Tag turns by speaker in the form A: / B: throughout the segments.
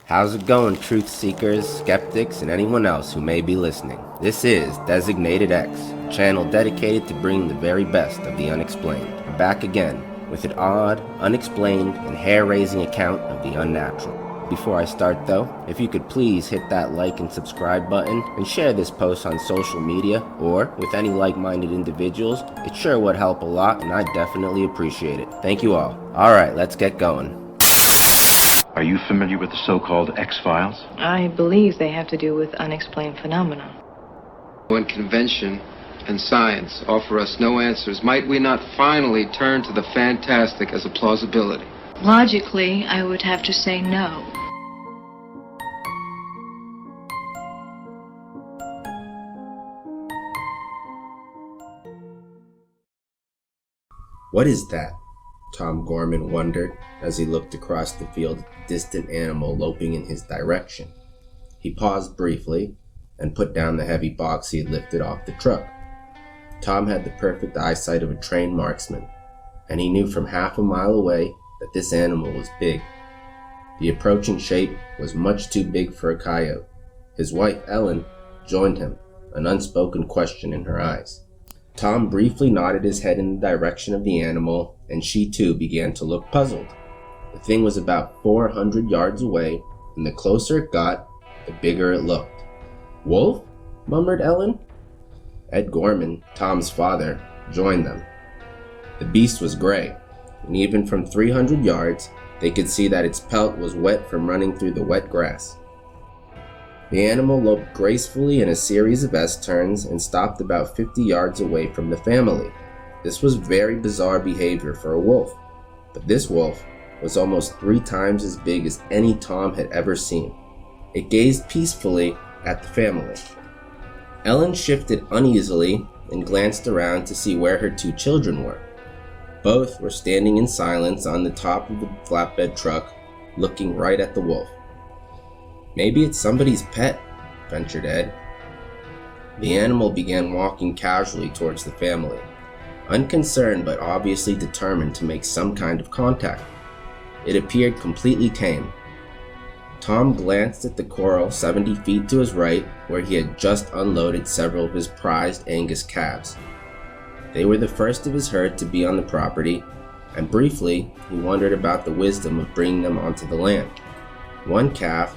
A: How's it going, truth seekers, skeptics, and anyone else who may be listening? This is Designated X, a channel dedicated to bringing the very best of the unexplained. I'm back again with an odd, unexplained, and hair-raising account of the unnatural. Before I start though, if you could please hit that like and subscribe button and share this post on social media or with any like-minded individuals, it sure would help a lot and I'd definitely appreciate it. Thank you all. Alright, let's get going.
B: Are you familiar with the so-called X-Files?
C: I believe they have to do with unexplained phenomena.
D: When convention and science offer us no answers, might we not finally turn to the fantastic as a plausibility?
C: Logically, I would have to say no.
A: What is that? Tom Gorman wondered as he looked across the field at the distant animal loping in his direction. He paused briefly and put down the heavy box he had lifted off the truck. Tom had the perfect eyesight of a trained marksman, and he knew from half a mile away that this animal was big. The approaching shape was much too big for a coyote. His wife, Ellen, joined him, an unspoken question in her eyes. Tom briefly nodded his head in the direction of the animal, and she too began to look puzzled. The thing was about 400 yards away, and the closer it got, the bigger it looked. "Wolf?" murmured Ellen. Ed Gorman, Tom's father, joined them. The beast was gray, and even from 300 yards, they could see that its pelt was wet from running through the wet grass. The animal loped gracefully in a series of S-turns and stopped about 50 yards away from the family. This was very bizarre behavior for a wolf, but this wolf was almost 3 times as big as any Tom had ever seen. It gazed peacefully at the family. Ellen shifted uneasily and glanced around to see where her 2 children were. Both were standing in silence on the top of the flatbed truck, looking right at the wolf. "Maybe it's somebody's pet," ventured Ed. The animal began walking casually towards the family, unconcerned but obviously determined to make some kind of contact. It appeared completely tame. Tom glanced at the corral 70 feet to his right, where he had just unloaded several of his prized Angus calves. They were the first of his herd to be on the property, and briefly he wondered about the wisdom of bringing them onto the land. One calf,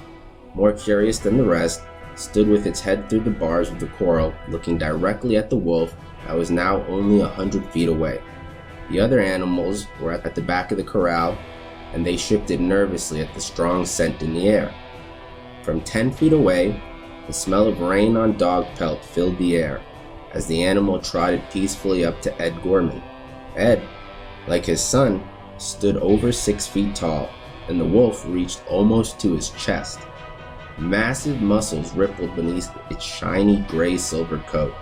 A: more curious than the rest, stood with its head through the bars of the corral, looking directly at the wolf that was now only 100 feet away. The other animals were at the back of the corral, and they shifted nervously at the strong scent in the air. From 10 feet away, the smell of rain on dog pelt filled the air as the animal trotted peacefully up to Ed Gorman. Ed, like his son, stood over 6 feet tall, and the wolf reached almost to his chest. Massive muscles rippled beneath its shiny gray-silver coat.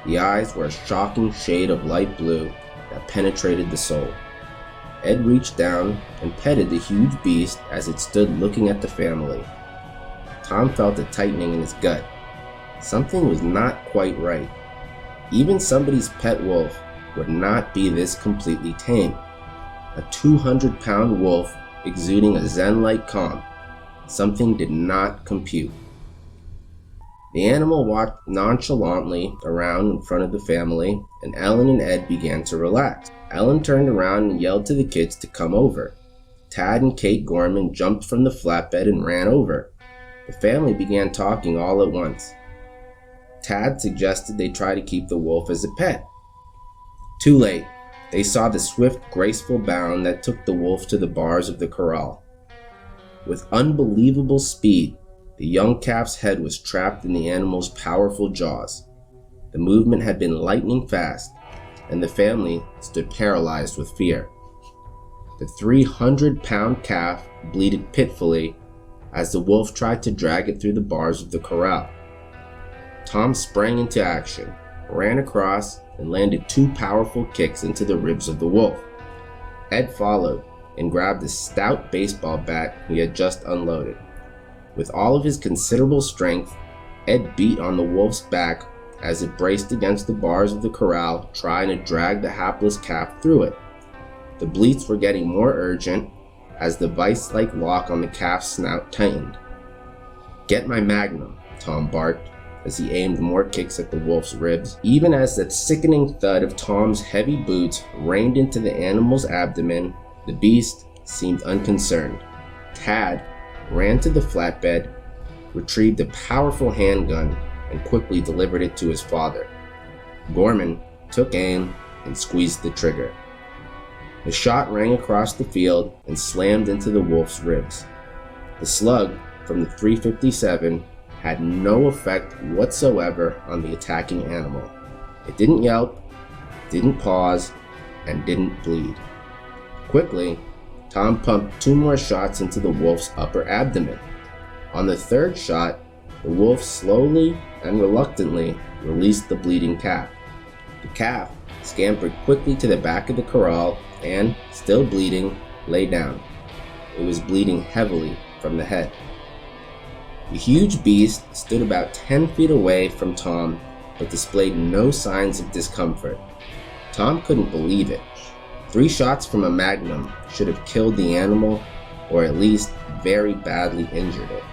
A: The eyes were a shocking shade of light blue that penetrated the soul. Ed reached down and petted the huge beast as it stood looking at the family. Tom felt a tightening in his gut. Something was not quite right. Even somebody's pet wolf would not be this completely tame. A 200-pound wolf exuding a zen-like calm. Something did not compute. The animal walked nonchalantly around in front of the family, and Ellen and Ed began to relax. Ellen turned around and yelled to the kids to come over. Tad and Kate Gorman jumped from the flatbed and ran over. The family began talking all at once. Tad suggested they try to keep the wolf as a pet. Too late. They saw the swift, graceful bound that took the wolf to the bars of the corral. With unbelievable speed, the young calf's head was trapped in the animal's powerful jaws. The movement had been lightning fast, and the family stood paralyzed with fear. The 300-pound calf bleated pitifully as the wolf tried to drag it through the bars of the corral. Tom sprang into action, ran across, and landed 2 powerful kicks into the ribs of the wolf. Ed followed and grabbed a stout baseball bat he had just unloaded. With all of his considerable strength, Ed beat on the wolf's back as it braced against the bars of the corral, trying to drag the hapless calf through it. The bleats were getting more urgent as the vice-like lock on the calf's snout tightened. "Get my magnum," Tom barked as he aimed more kicks at the wolf's ribs. Even as that sickening thud of Tom's heavy boots rained into the animal's abdomen, the beast seemed unconcerned. Tad ran to the flatbed, retrieved a powerful handgun, and quickly delivered it to his father. Gorman took aim and squeezed the trigger. The shot rang across the field and slammed into the wolf's ribs. The slug from the .357 had no effect whatsoever on the attacking animal. It didn't yelp, didn't pause, and didn't bleed. Quickly, Tom pumped 2 more shots into the wolf's upper abdomen. On the 3rd shot, the wolf slowly and reluctantly released the bleeding calf. The calf scampered quickly to the back of the corral and, still bleeding, lay down. It was bleeding heavily from the head. The huge beast stood about 10 feet away from Tom, but displayed no signs of discomfort. Tom couldn't believe it. 3 shots from a magnum should have killed the animal, or at least very badly injured it.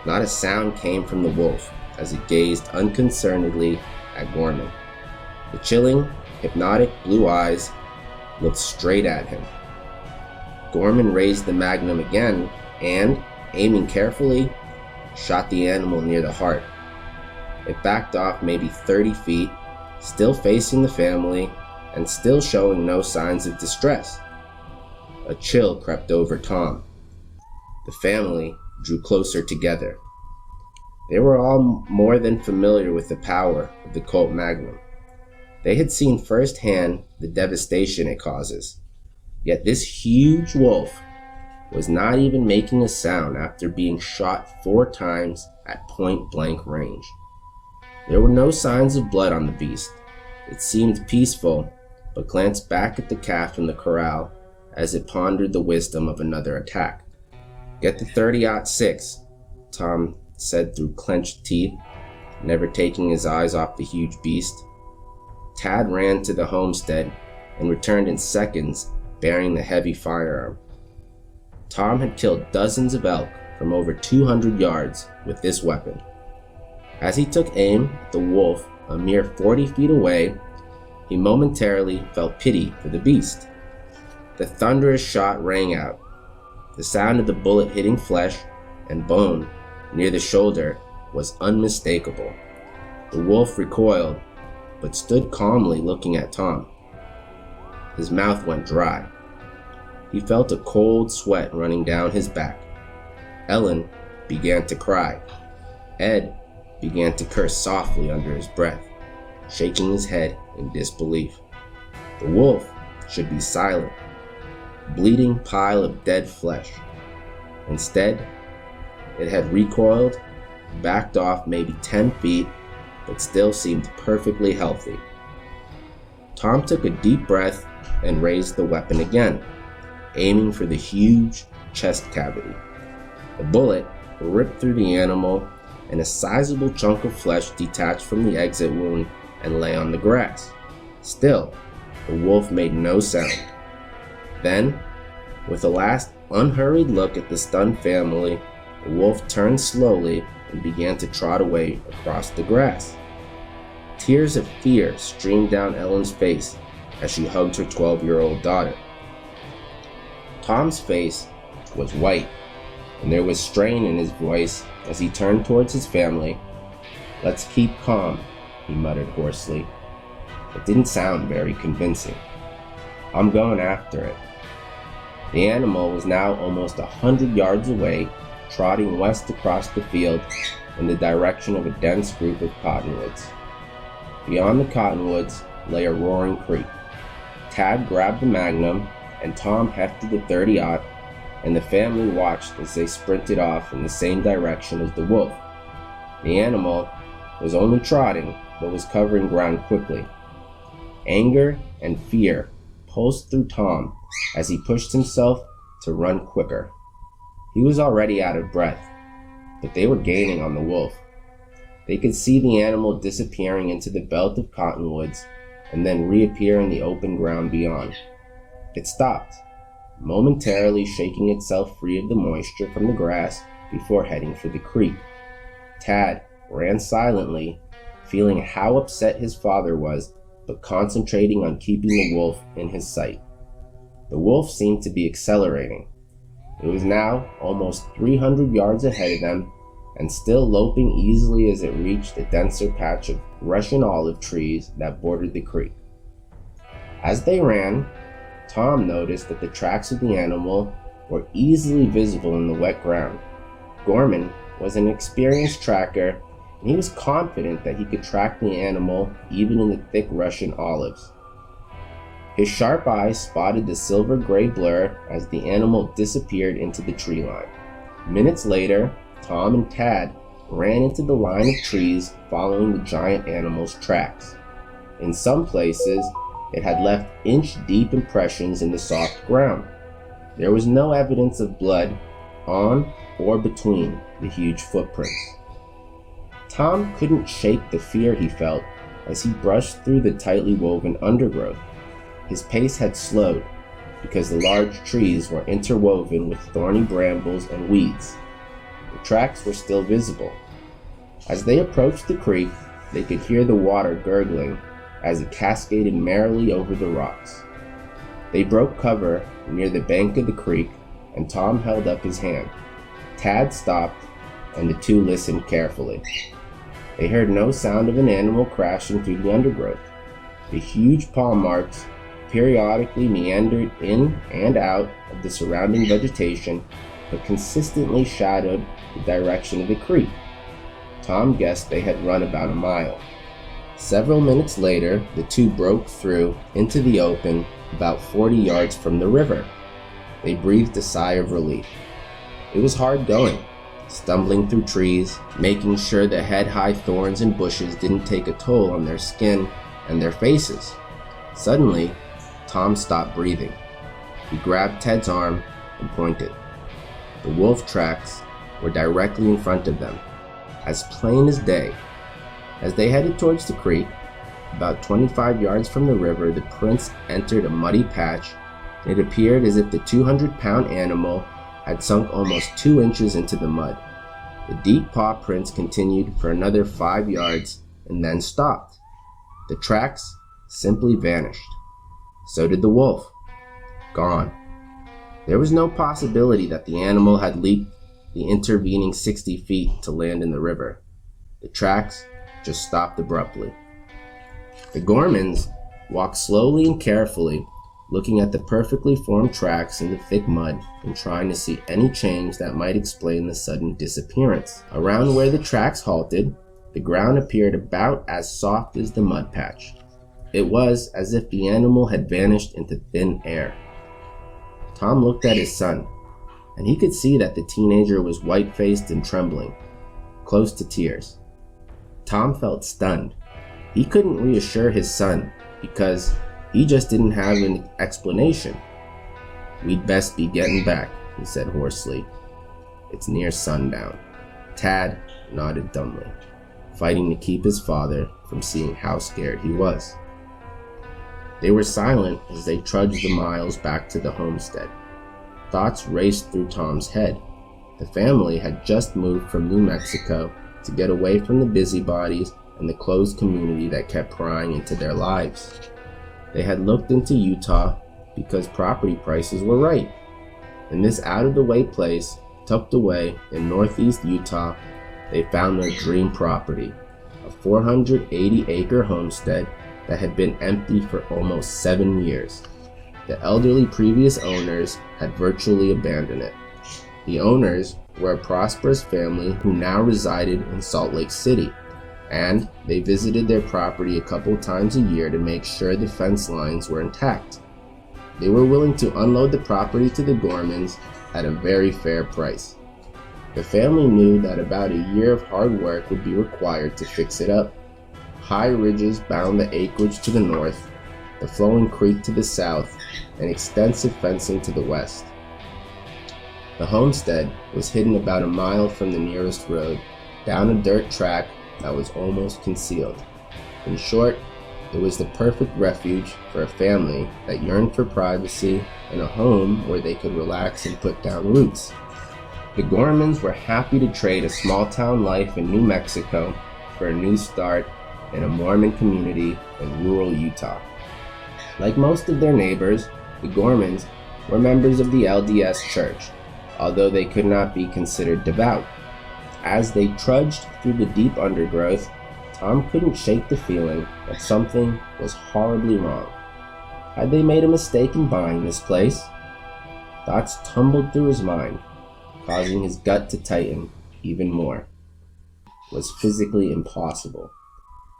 A: Not a sound came from the wolf as it gazed unconcernedly at Gorman. The chilling, hypnotic blue eyes looked straight at him. Gorman raised the magnum again and, aiming carefully, shot the animal near the heart. It backed off maybe 30 feet, still facing the family and still showing no signs of distress. A chill crept over Tom. The family drew closer together. They were all more than familiar with the power of the Colt Magnum. They had seen firsthand the devastation it causes. Yet this huge wolf was not even making a sound after being shot 4 times at point-blank range. There were no signs of blood on the beast. It seemed peaceful, but glanced back at the calf in the corral as it pondered the wisdom of another attack. "Get the .30-06, Tom said through clenched teeth, never taking his eyes off the huge beast. Tad ran to the homestead and returned in seconds, bearing the heavy firearm. Tom had killed dozens of elk from over 200 yards with this weapon. As he took aim at the wolf a mere 40 feet away, he momentarily felt pity for the beast. The thunderous shot rang out. The sound of the bullet hitting flesh and bone near the shoulder was unmistakable. The wolf recoiled, but stood calmly looking at Tom. His mouth went dry. He felt a cold sweat running down his back. Ellen began to cry. Ed began to curse softly under his breath, shaking his head in disbelief. The wolf should be silent, bleeding pile of dead flesh. Instead, it had recoiled, backed off maybe 10 feet, but still seemed perfectly healthy. Tom took a deep breath and raised the weapon again, aiming for the huge chest cavity. The bullet ripped through the animal, and a sizable chunk of flesh detached from the exit wound and lay on the grass. Still, the wolf made no sound. Then, with a last unhurried look at the stunned family, the wolf turned slowly and began to trot away across the grass. Tears of fear streamed down Ellen's face as she hugged her 12-year-old daughter. Tom's face was white, and there was strain in his voice as he turned towards his family. "Let's keep calm," he muttered hoarsely. It didn't sound very convincing. "I'm going after it." The animal was now almost 100 yards away, trotting west across the field in the direction of a dense group of cottonwoods. Beyond the cottonwoods lay a roaring creek. Tad grabbed the Magnum, and Tom hefted the .30-aught, and the family watched as they sprinted off in the same direction as the wolf. The animal was only trotting, but was covering ground quickly. Anger and fear pulsed through Tom as he pushed himself to run quicker. He was already out of breath, but they were gaining on the wolf. They could see the animal disappearing into the belt of cottonwoods and then reappear in the open ground beyond. It stopped, momentarily shaking itself free of the moisture from the grass before heading for the creek. Tad ran silently, feeling how upset his father was, but concentrating on keeping the wolf in his sight. The wolf seemed to be accelerating. It was now almost 300 yards ahead of them and still loping easily as it reached a denser patch of Russian olive trees that bordered the creek. As they ran, Tom noticed that the tracks of the animal were easily visible in the wet ground. Gorman was an experienced tracker, and he was confident that he could track the animal even in the thick Russian olives. His sharp eyes spotted the silver-gray blur as the animal disappeared into the tree line. Minutes later, Tom and Tad ran into the line of trees following the giant animal's tracks. In some places, it had left inch-deep impressions in the soft ground. There was no evidence of blood on or between the huge footprints. Tom couldn't shake the fear he felt as he brushed through the tightly woven undergrowth. His pace had slowed because the large trees were interwoven with thorny brambles and weeds. The tracks were still visible. As they approached the creek, they could hear the water gurgling as it cascaded merrily over the rocks. They broke cover near the bank of the creek, and Tom held up his hand. Tad stopped, and the two listened carefully. They heard no sound of an animal crashing through the undergrowth. The huge paw marks periodically meandered in and out of the surrounding vegetation, but consistently shadowed the direction of the creek. Tom guessed they had run about a mile. Several minutes later, the two broke through into the open about 40 yards from the river. They breathed a sigh of relief. It was hard going, stumbling through trees, making sure the head-high thorns and bushes didn't take a toll on their skin and their faces. Suddenly, Tom stopped breathing. He grabbed Ted's arm and pointed. The wolf tracks were directly in front of them, as plain as day. As they headed towards the creek, about 25 yards from the river, the prints entered a muddy patch, and it appeared as if the 200-pound animal had sunk almost 2 inches into the mud. The deep paw prints continued for another 5 yards and then stopped. The tracks simply vanished. So did the wolf. Gone. There was no possibility that the animal had leaped the intervening 60 feet to land in the river. The tracks just stopped abruptly. The Gormans walked slowly and carefully, looking at the perfectly formed tracks in the thick mud and trying to see any change that might explain the sudden disappearance. Around where the tracks halted, the ground appeared about as soft as the mud patch. It was as if the animal had vanished into thin air. Tom looked at his son, and he could see that the teenager was white-faced and trembling, close to tears. Tom felt stunned. He couldn't reassure his son because he just didn't have an explanation. "We'd best be getting back," he said hoarsely. "It's near sundown." Tad nodded dumbly, fighting to keep his father from seeing how scared he was. They were silent as they trudged the miles back to the homestead. Thoughts raced through Tom's head. The family had just moved from New Mexico to get away from the busybodies and the closed community that kept prying into their lives. They had looked into Utah because property prices were right. In this out-of-the-way place, tucked away in northeast Utah, they found their dream property, a 480-acre homestead that had been empty for almost 7 years. The elderly previous owners had virtually abandoned it. The owners were a prosperous family who now resided in Salt Lake City, and they visited their property a couple times a year to make sure the fence lines were intact. They were willing to unload the property to the Gormans at a very fair price. The family knew that about a year of hard work would be required to fix it up. High ridges bound the acreage to the north, the flowing creek to the south, and extensive fencing to the west. The homestead was hidden about a mile from the nearest road, down a dirt track that was almost concealed. In short, it was the perfect refuge for a family that yearned for privacy and a home where they could relax and put down roots. The Gormans were happy to trade a small-town life in New Mexico for a new start in a Mormon community in rural Utah. Like most of their neighbors, the Gormans were members of the LDS Church, although they could not be considered devout. As they trudged through the deep undergrowth, Tom couldn't shake the feeling that something was horribly wrong. Had they made a mistake in buying this place? Thoughts tumbled through his mind, causing his gut to tighten even more. It was physically impossible,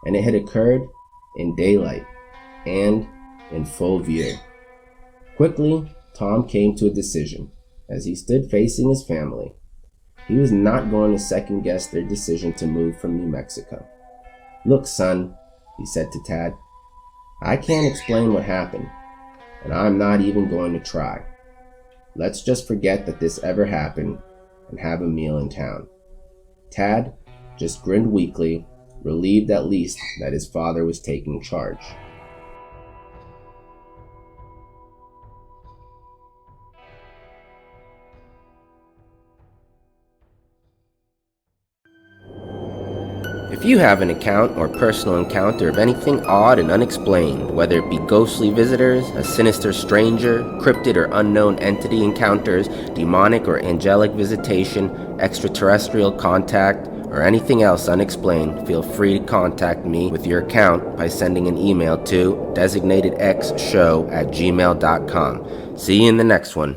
A: and it had occurred in daylight and in full view. Quickly, Tom came to a decision as he stood facing his family. He was not going to second-guess their decision to move from New Mexico. "Look, son," he said to Tad, "I can't explain what happened, and I'm not even going to try. Let's just forget that this ever happened and have a meal in town." Tad just grinned weakly, relieved at least that his father was taking charge. If you have an account or personal encounter of anything odd and unexplained, whether it be ghostly visitors, a sinister stranger, cryptid or unknown entity encounters, demonic or angelic visitation, extraterrestrial contact, or anything else unexplained, feel free to contact me with your account by sending an email to designatedshow@gmail.com. See you in the next one.